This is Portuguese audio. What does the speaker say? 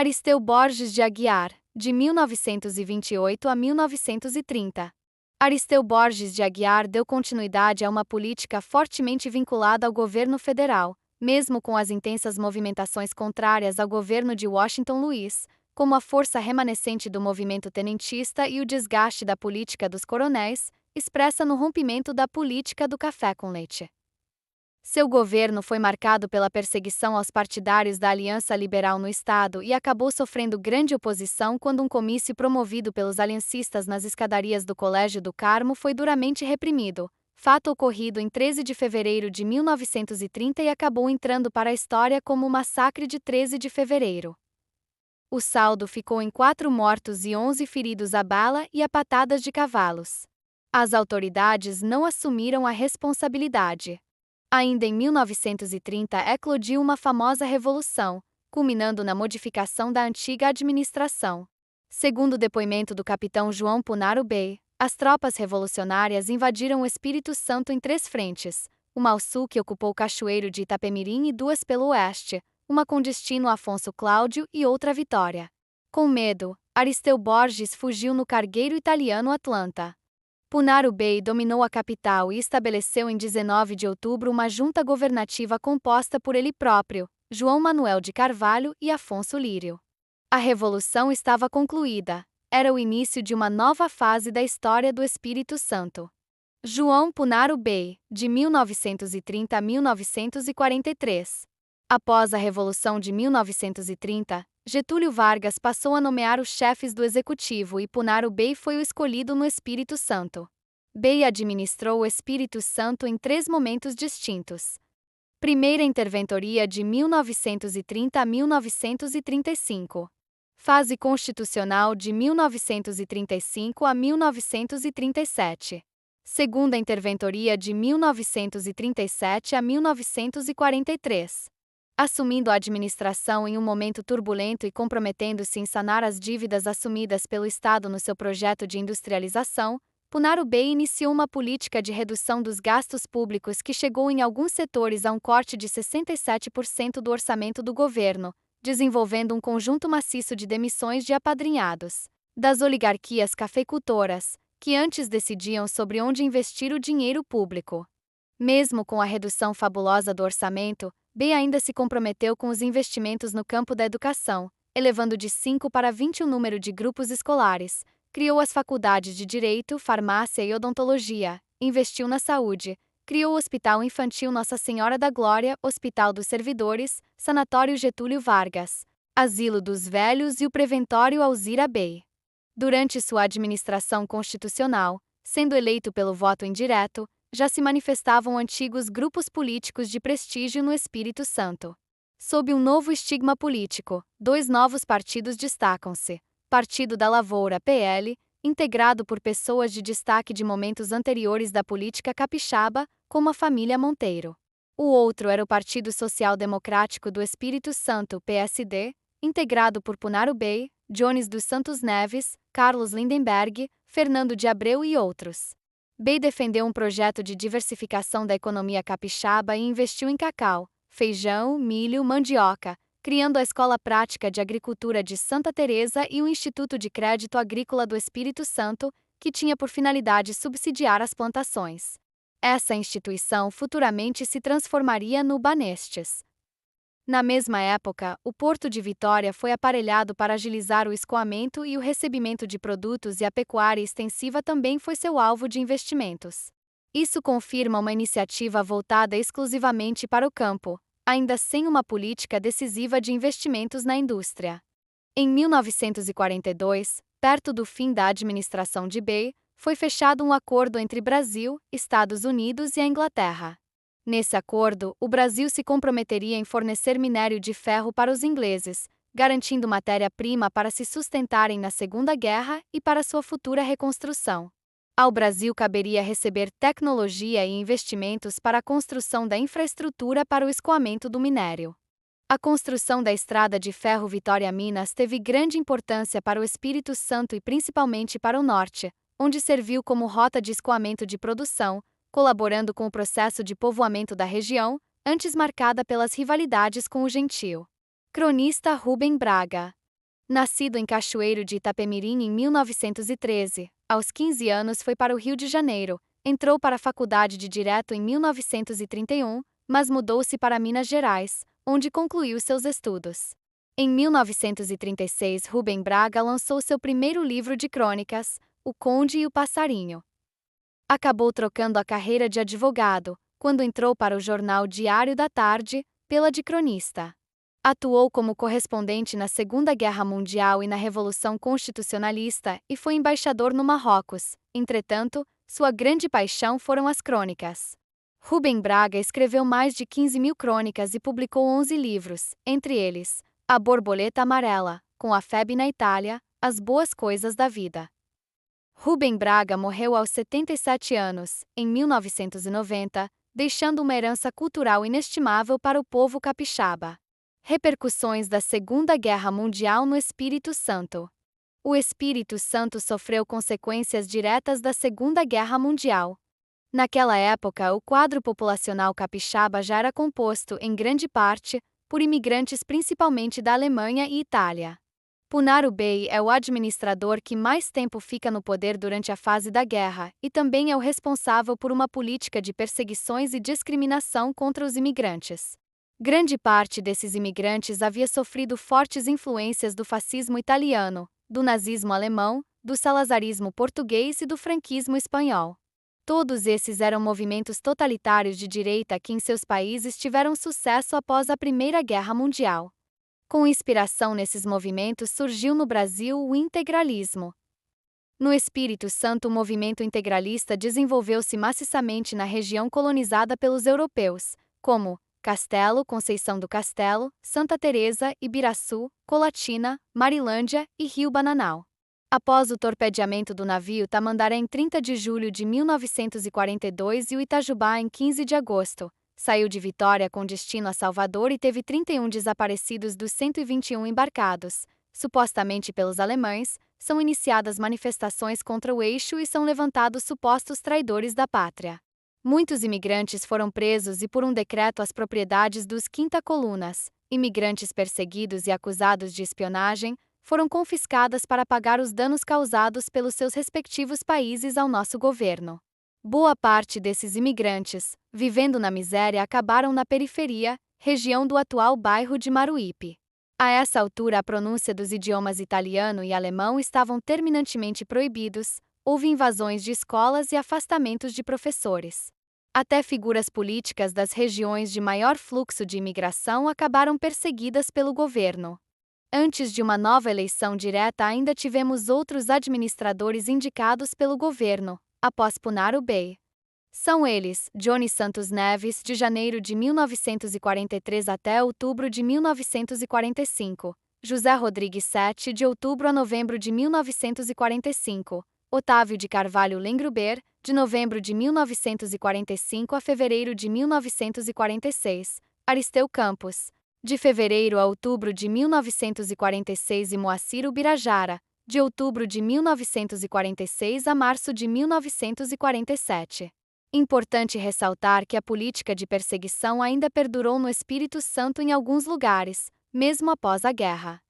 Aristeu Borges de Aguiar, de 1928 a 1930. Aristeu Borges de Aguiar deu continuidade a uma política fortemente vinculada ao governo federal, mesmo com as intensas movimentações contrárias ao governo de Washington Luiz, como a força remanescente do movimento tenentista e o desgaste da política dos coronéis, expressa no rompimento da política do café com leite. Seu governo foi marcado pela perseguição aos partidários da Aliança Liberal no Estado e acabou sofrendo grande oposição quando um comício promovido pelos aliancistas nas escadarias do Colégio do Carmo foi duramente reprimido, fato ocorrido em 13 de fevereiro de 1930 e acabou entrando para a história como o Massacre de 13 de fevereiro. O saldo ficou em 4 mortos e 11 feridos a bala e a patadas de cavalos. As autoridades não assumiram a responsabilidade. Ainda em 1930 eclodiu uma famosa revolução, culminando na modificação da antiga administração. Segundo o depoimento do capitão João Punaro Bey, as tropas revolucionárias invadiram o Espírito Santo em 3 frentes, uma ao sul que ocupou Cachoeiro de Itapemirim e 2 pelo oeste, uma com destino a Afonso Cláudio e outra a Vitória. Com medo, Aristeu Borges fugiu no cargueiro italiano Atlanta. Punaro Bey dominou a capital e estabeleceu em 19 de outubro uma junta governativa composta por ele próprio, João Manuel de Carvalho e Afonso Lírio. A revolução estava concluída, era o início de uma nova fase da história do Espírito Santo. João Punaro Bey, de 1930 a 1943. Após a Revolução de 1930, Getúlio Vargas passou a nomear os chefes do executivo e Punaro Bey foi o escolhido no Espírito Santo. Bey administrou o Espírito Santo em 3 momentos distintos. Primeira Interventoria de 1930 a 1935. Fase Constitucional de 1935 a 1937. Segunda Interventoria de 1937 a 1943. Assumindo a administração em um momento turbulento e comprometendo-se em sanar as dívidas assumidas pelo Estado no seu projeto de industrialização, Punaro Bey iniciou uma política de redução dos gastos públicos que chegou em alguns setores a um corte de 67% do orçamento do governo, desenvolvendo um conjunto maciço de demissões de apadrinhados das oligarquias cafeicultoras, que antes decidiam sobre onde investir o dinheiro público. Mesmo com a redução fabulosa do orçamento, Bey ainda se comprometeu com os investimentos no campo da educação, elevando de 5 para 20 o número de grupos escolares, criou as faculdades de Direito, Farmácia e Odontologia, investiu na saúde, criou o Hospital Infantil Nossa Senhora da Glória, Hospital dos Servidores, Sanatório Getúlio Vargas, Asilo dos Velhos e o Preventório Alzira Bey. Durante sua administração constitucional, sendo eleito pelo voto indireto, já se manifestavam antigos grupos políticos de prestígio no Espírito Santo. Sob um novo estigma político, 2 novos partidos destacam-se: Partido da Lavoura (PL), integrado por pessoas de destaque de momentos anteriores da política capixaba, como a família Monteiro. O outro era o Partido Social Democrático do Espírito Santo (PSD), integrado por Punaro Bey, Jones dos Santos Neves, Carlos Lindenberg, Fernando de Abreu e outros. Bey defendeu um projeto de diversificação da economia capixaba e investiu em cacau, feijão, milho, mandioca, criando a Escola Prática de Agricultura de Santa Teresa e o Instituto de Crédito Agrícola do Espírito Santo, que tinha por finalidade subsidiar as plantações. Essa instituição futuramente se transformaria no Banestes. Na mesma época, o Porto de Vitória foi aparelhado para agilizar o escoamento e o recebimento de produtos e a pecuária extensiva também foi seu alvo de investimentos. Isso confirma uma iniciativa voltada exclusivamente para o campo, ainda sem uma política decisiva de investimentos na indústria. Em 1942, perto do fim da administração de Bey, foi fechado um acordo entre Brasil, Estados Unidos e a Inglaterra. Nesse acordo, o Brasil se comprometeria em fornecer minério de ferro para os ingleses, garantindo matéria-prima para se sustentarem na Segunda Guerra e para sua futura reconstrução. Ao Brasil caberia receber tecnologia e investimentos para a construção da infraestrutura para o escoamento do minério. A construção da estrada de ferro Vitória-Minas teve grande importância para o Espírito Santo e principalmente para o norte, onde serviu como rota de escoamento de produção, colaborando com o processo de povoamento da região, antes marcada pelas rivalidades com o Gentil. Cronista Rubem Braga. Nascido em Cachoeiro de Itapemirim em 1913, aos 15 anos foi para o Rio de Janeiro, entrou para a Faculdade de Direito em 1931, mas mudou-se para Minas Gerais, onde concluiu seus estudos. Em 1936, Rubem Braga lançou seu primeiro livro de crônicas, O Conde e o Passarinho. Acabou trocando a carreira de advogado, quando entrou para o jornal Diário da Tarde, pela de cronista. Atuou como correspondente na Segunda Guerra Mundial e na Revolução Constitucionalista e foi embaixador no Marrocos. Entretanto, sua grande paixão foram as crônicas. Rubem Braga escreveu mais de 15.000 crônicas e publicou 11 livros, entre eles A Borboleta Amarela, Com a Febre na Itália, As Boas Coisas da Vida. Rubem Braga morreu aos 77 anos, em 1990, deixando uma herança cultural inestimável para o povo capixaba. Repercussões da Segunda Guerra Mundial no Espírito Santo. O Espírito Santo sofreu consequências diretas da Segunda Guerra Mundial. Naquela época, o quadro populacional capixaba já era composto, em grande parte, por imigrantes principalmente da Alemanha e Itália. Punaro Bey é o administrador que mais tempo fica no poder durante a fase da guerra e também é o responsável por uma política de perseguições e discriminação contra os imigrantes. Grande parte desses imigrantes havia sofrido fortes influências do fascismo italiano, do nazismo alemão, do salazarismo português e do franquismo espanhol. Todos esses eram movimentos totalitários de direita que em seus países tiveram sucesso após a Primeira Guerra Mundial. Com inspiração nesses movimentos surgiu no Brasil o integralismo. No Espírito Santo, o movimento integralista desenvolveu-se maciçamente na região colonizada pelos europeus, como Castelo, Conceição do Castelo, Santa Teresa, Ibiraçu, Colatina, Marilândia e Rio Bananal. Após o torpedeamento do navio Tamandaré em 30 de julho de 1942 e o Itajubá em 15 de agosto, saiu de Vitória com destino a Salvador e teve 31 desaparecidos dos 121 embarcados. Supostamente pelos alemães, são iniciadas manifestações contra o eixo e são levantados supostos traidores da pátria. Muitos imigrantes foram presos e por um decreto as propriedades dos Quinta Colunas, imigrantes perseguidos e acusados de espionagem, foram confiscadas para pagar os danos causados pelos seus respectivos países ao nosso governo. Boa parte desses imigrantes, vivendo na miséria, acabaram na periferia, região do atual bairro de Maruípe. A essa altura, a pronúncia dos idiomas italiano e alemão estavam terminantemente proibidos, houve invasões de escolas e afastamentos de professores. Até figuras políticas das regiões de maior fluxo de imigração acabaram perseguidas pelo governo. Antes de uma nova eleição direta, ainda tivemos outros administradores indicados pelo governo, após Punaro Bey. São eles, Johnny Santos Neves, de janeiro de 1943 até outubro de 1945, José Rodrigues Sete, de outubro a novembro de 1945, Otávio de Carvalho Lengruber, de novembro de 1945 a fevereiro de 1946, Aristeu Campos, de fevereiro a outubro de 1946 e Moacir Ubirajara, de outubro de 1946 a março de 1947. Importante ressaltar que a política de perseguição ainda perdurou no Espírito Santo em alguns lugares, mesmo após a guerra.